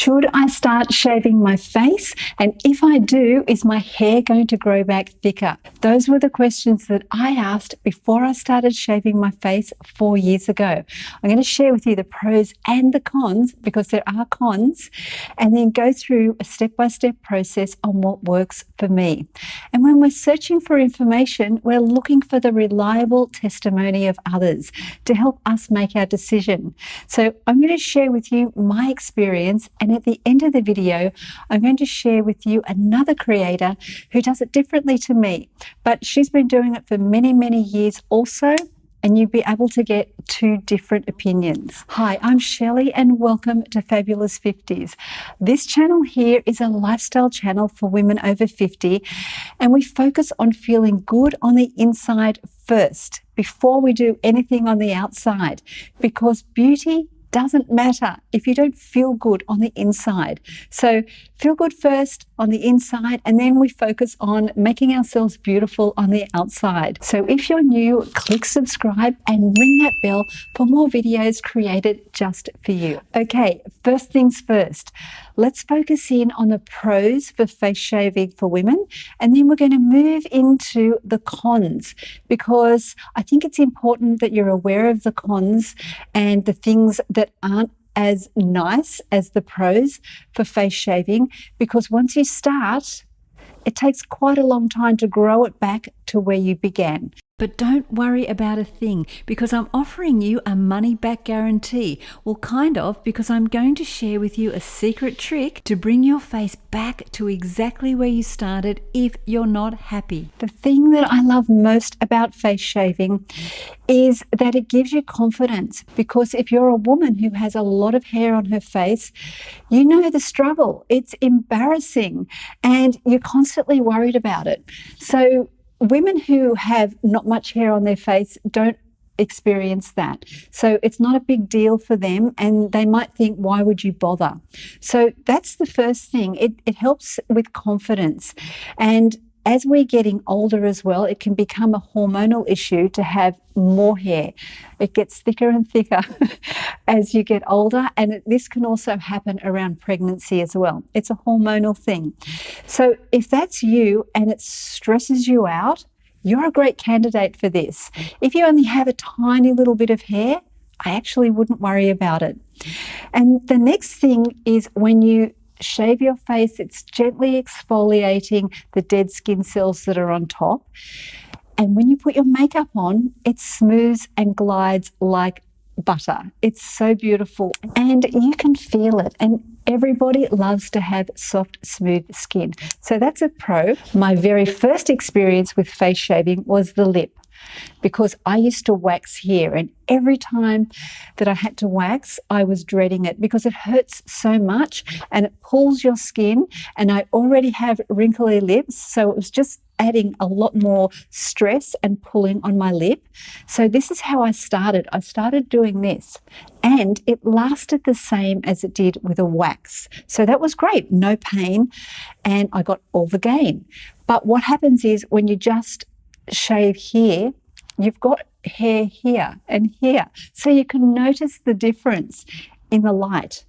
Should I start shaving my face? And if I do, is my hair going to grow back thicker? Those were the questions that I asked before I started shaving my face 4 years ago. I'm going to share with you the pros and the cons, because there are cons, and then go through a step-by-step process on what works for me. And when we're searching for information, we're looking for the reliable testimony of others to help us make our decision. So I'm going to share with you my experience, and at the end of the video, I'm going to share with you another creator who does it differently to me, but she's been doing it for many, many years also, and you'll be able to get two different opinions. Hi, I'm Shelley and welcome to Fabulous 50s. This channel here is a lifestyle channel for women over 50, and we focus on feeling good on the inside first before we do anything on the outside, because beauty doesn't matter if you don't feel good on the inside. So feel good first on the inside, and then we focus on making ourselves beautiful on the outside. So if you're new, click subscribe and ring that bell for more videos created just for you. Okay, first things first, let's focus in on the pros for face shaving for women, and then we're going to move into the cons, because I think it's important that you're aware of the cons and the things that aren't as nice as the pros for face shaving, because once you start, it takes quite a long time to grow it back to where you began. But don't worry about a thing, because I'm offering you a money-back guarantee. Well, kind of, because I'm going to share with you a secret trick to bring your face back to exactly where you started if you're not happy. The thing that I love most about face shaving is that it gives you confidence, because if you're a woman who has a lot of hair on her face, you know the struggle. It's embarrassing and you're constantly worried about it. So women who have not much hair on their face don't experience that. So it's not a big deal for them, and they might think, why would you bother? So that's the first thing. It helps with confidence. And as we're getting older as well, it can become a hormonal issue to have more hair. It gets thicker and thicker as you get older, and this can also happen around pregnancy as well. It's a hormonal thing. So if that's you and it stresses you out, you're a great candidate for this. If you only have a tiny little bit of hair, I actually wouldn't worry about it. And the next thing is, when you shave your face, it's gently exfoliating the dead skin cells that are on top. And when you put your makeup on, it smooths and glides like butter. It's so beautiful, and you can feel it. And everybody loves to have soft, smooth skin. So that's a pro. My very first experience with face shaving was the lip, because I used to wax here, and every time that I had to wax, I was dreading it because it hurts so much and it pulls your skin, and I already have wrinkly lips, so it was just adding a lot more stress and pulling on my lip. So this is how I started. I started doing this, and it lasted the same as it did with a wax. So that was great, no pain, and I got all the gain. But what happens is, when you just shave here, you've got hair here and here. So you can notice the difference in the light,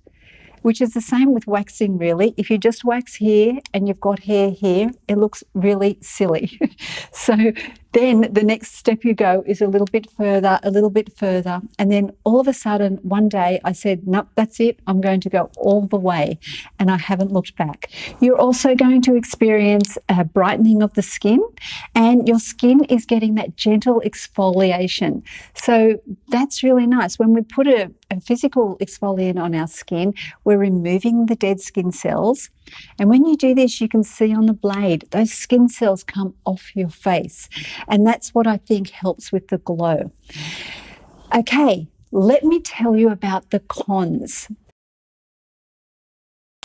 which is the same with waxing really. If you just wax here and you've got hair here, it looks really silly. So then the next step you go is a little bit further, and then all of a sudden one day I said, nope, that's it, I'm going to go all the way, and I haven't looked back. You're also going to experience a brightening of the skin, and your skin is getting that gentle exfoliation. So that's really nice. When we put a physical exfoliant on our skin, we're removing the dead skin cells. And when you do this, you can see on the blade, those skin cells come off your face. And that's what I think helps with the glow. Okay, let me tell you about the cons.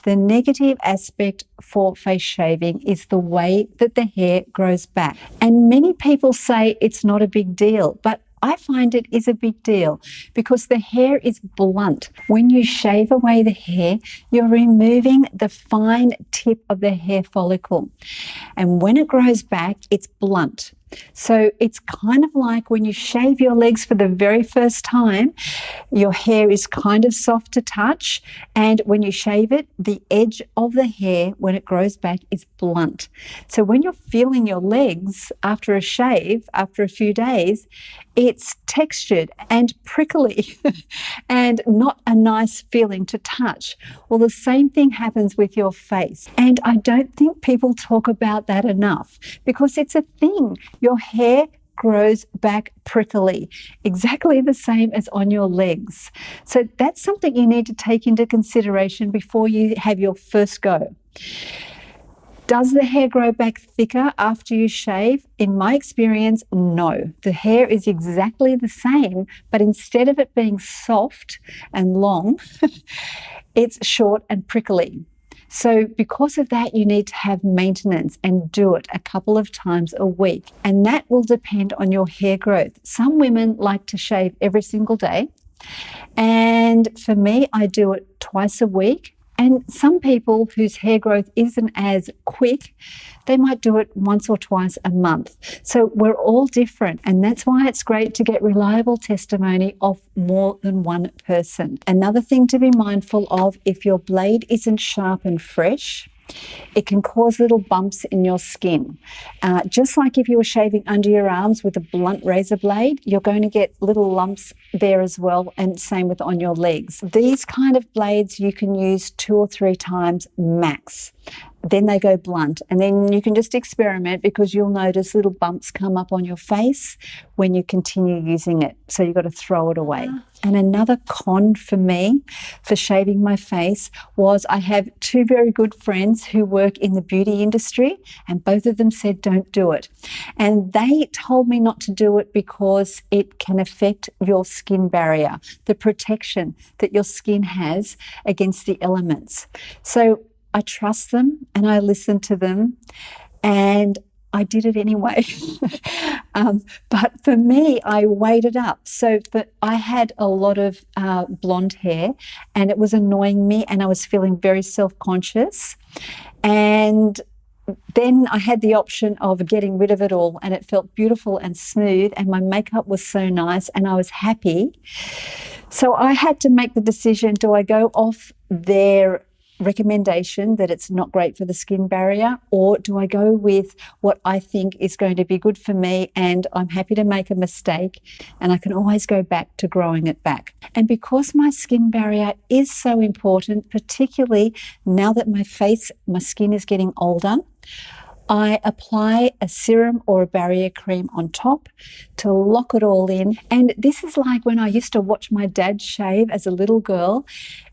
The negative aspect for face shaving is the way that the hair grows back. And many people say it's not a big deal, but I find it is a big deal, because the hair is blunt. When you shave away the hair, you're removing the fine tip of the hair follicle. And when it grows back, it's blunt. So it's kind of like when you shave your legs for the very first time, your hair is kind of soft to touch. And when you shave it, the edge of the hair, when it grows back, is blunt. So when you're feeling your legs after a shave, after a few days, it's textured and prickly and not a nice feeling to touch. Well, the same thing happens with your face. And I don't think people talk about that enough because it's a thing. Your hair grows back prickly, exactly the same as on your legs. So that's something you need to take into consideration before you have your first go. Does the hair grow back thicker after you shave? In my experience, no. The hair is exactly the same, but instead of it being soft and long, it's short and prickly. So because of that, you need to have maintenance and do it a couple of times a week. And that will depend on your hair growth. Some women like to shave every single day. And for me, I do it twice a week. And some people whose hair growth isn't as quick, they might do it once or twice a month. So we're all different. And that's why it's great to get reliable testimony of more than one person. Another thing to be mindful of, if your blade isn't sharp and fresh, it can cause little bumps in your skin. Just like if you were shaving under your arms with a blunt razor blade, you're going to get little lumps there as well, and same with on your legs. These kind of blades you can use 2 or 3 times max. Then they go blunt, and then you can just experiment because you'll notice little bumps come up on your face when you continue using it. So you've got to throw it away. And another con for me for shaving my face was I have 2 very good friends who work in the beauty industry, and both of them said don't do it. And they told me not to do it because it can affect your skin barrier, the protection that your skin has against the elements. So I trust them and I listen to them, and I did it anyway. But for me, I weighed it up. So I had a lot of blonde hair, and it was annoying me, and I was feeling very self-conscious. And then I had the option of getting rid of it all, and it felt beautiful and smooth, and my makeup was so nice, and I was happy. So I had to make the decision, do I go off their recommendation that it's not great for the skin barrier, or do I go with what I think is going to be good for me, and I'm happy to make a mistake and I can always go back to growing it back. And because my skin barrier is so important, particularly now that my skin is getting older, I apply a serum or a barrier cream on top to lock it all in. And this is like when I used to watch my dad shave as a little girl.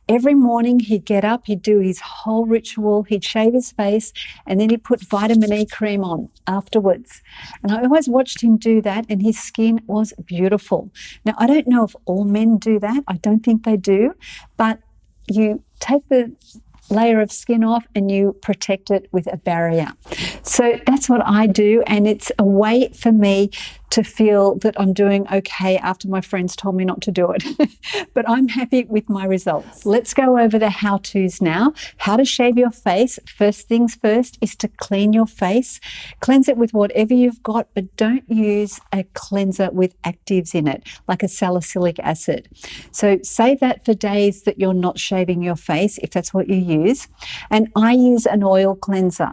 Every morning he'd get up, he'd do his whole ritual, he'd shave his face, and then he'd put vitamin E cream on afterwards. And I always watched him do that, and his skin was beautiful. Now, I don't know if all men do that. I don't think they do. But you take the layer of skin off and you protect it with a barrier. So that's what I do, and it's a way for me to feel that I'm doing okay after my friends told me not to do it. But I'm happy with my results. Let's go over the how-tos now. How to shave your face. First things first is to clean your face. Cleanse it with whatever you've got, but don't use a cleanser with actives in it, like a salicylic acid. So save that for days that you're not shaving your face, if that's what you use. And I use an oil cleanser,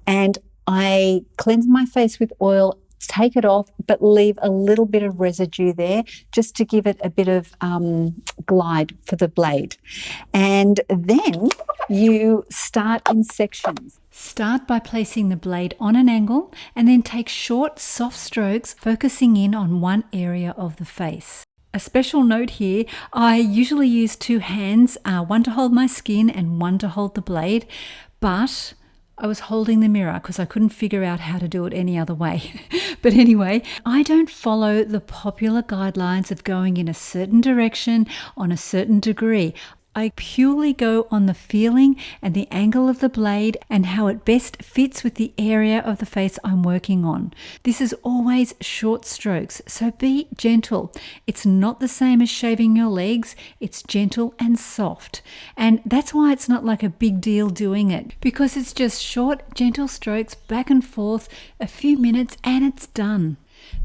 and I cleanse my face with oil, take it off, but leave a little bit of residue there just to give it a bit of glide for the blade. And then you start in sections. Start by placing the blade on an angle and then take short, soft strokes, focusing in on one area of the face. A special note here, I usually use 2 hands, one to hold my skin and one to hold the blade, but I was holding the mirror because I couldn't figure out how to do it any other way. But anyway, I don't follow the popular guidelines of going in a certain direction on a certain degree. I purely go on the feeling and the angle of the blade and how it best fits with the area of the face I'm working on. This is always short strokes, so be gentle. It's not the same as shaving your legs. It's gentle and soft. And that's why it's not like a big deal doing it, because it's just short, gentle strokes back and forth, a few minutes, and it's done.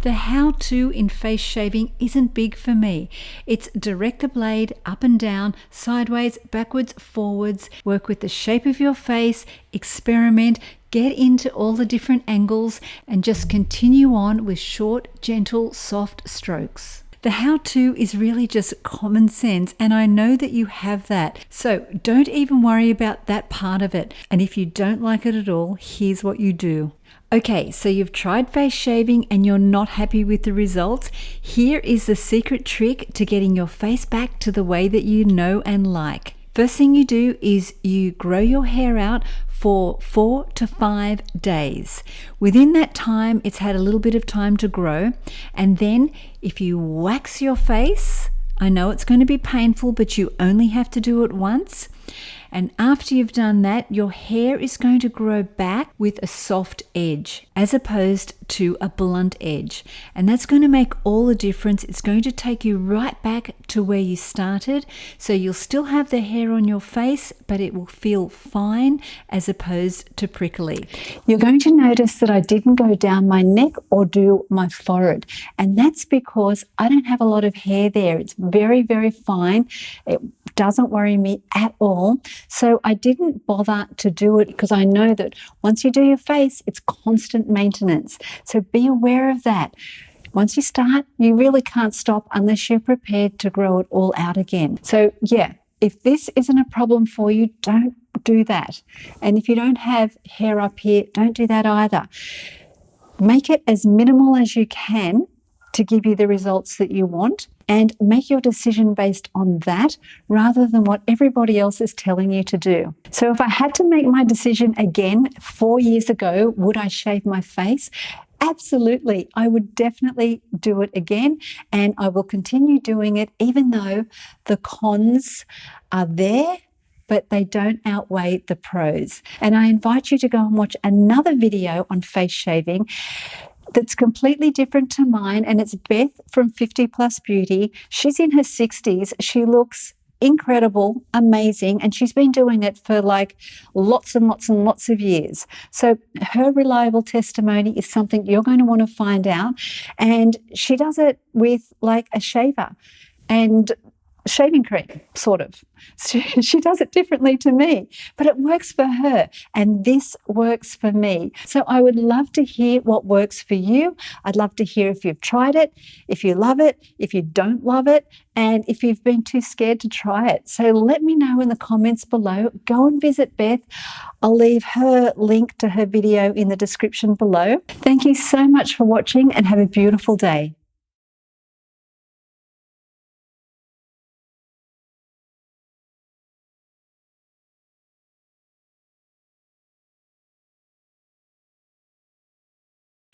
The how-to in face shaving isn't big for me. It's direct the blade up and down, sideways, backwards, forwards, work with the shape of your face, experiment, get into all the different angles, and just continue on with short, gentle, soft strokes. The how-to is really just common sense, and I know that you have that. So don't even worry about that part of it. And if you don't like it at all, here's what you do. Okay, so you've tried face shaving and you're not happy with the results. Here is the secret trick to getting your face back to the way that you know and like. First thing you do is you grow your hair out for 4 to 5 days. Within that time, it's had a little bit of time to grow. And then if you wax your face, I know it's going to be painful, but you only have to do it once. And after you've done that, your hair is going to grow back with a soft edge as opposed to a blunt edge. And that's going to make all the difference. It's going to take you right back to where you started. So you'll still have the hair on your face, but it will feel fine as opposed to prickly. You're going to notice that I didn't go down my neck or do my forehead. And that's because I don't have a lot of hair there. It's very, very fine. It doesn't worry me at all. So I didn't bother to do it because I know that once you do your face, it's constant maintenance. So be aware of that. Once you start, you really can't stop unless you're prepared to grow it all out again. So yeah, if this isn't a problem for you, don't do that. And if you don't have hair up here, don't do that either. Make it as minimal as you can to give you the results that you want, and make your decision based on that rather than what everybody else is telling you to do. So if I had to make my decision again 4 years ago, would I shave my face? Absolutely. I would definitely do it again, and I will continue doing it even though the cons are there, but they don't outweigh the pros. And I invite you to go and watch another video on face shaving that's completely different to mine, and it's Beth from 50 Plus Beauty. She's in her 60s. She looks incredible, amazing, and she's been doing it for like lots and lots and lots of years. So her reliable testimony is something you're going to want to find out, and she does it with like a shaver and shaving cream, sort of. She does it differently to me, but it works for her, and this works for me. So I would love to hear what works for you. I'd love to hear if you've tried it, if you love it, if you don't love it, and if you've been too scared to try it. So let me know in the comments below. Go and visit Beth. I'll leave her link to her video in the description below. Thank you so much for watching, and have a beautiful day.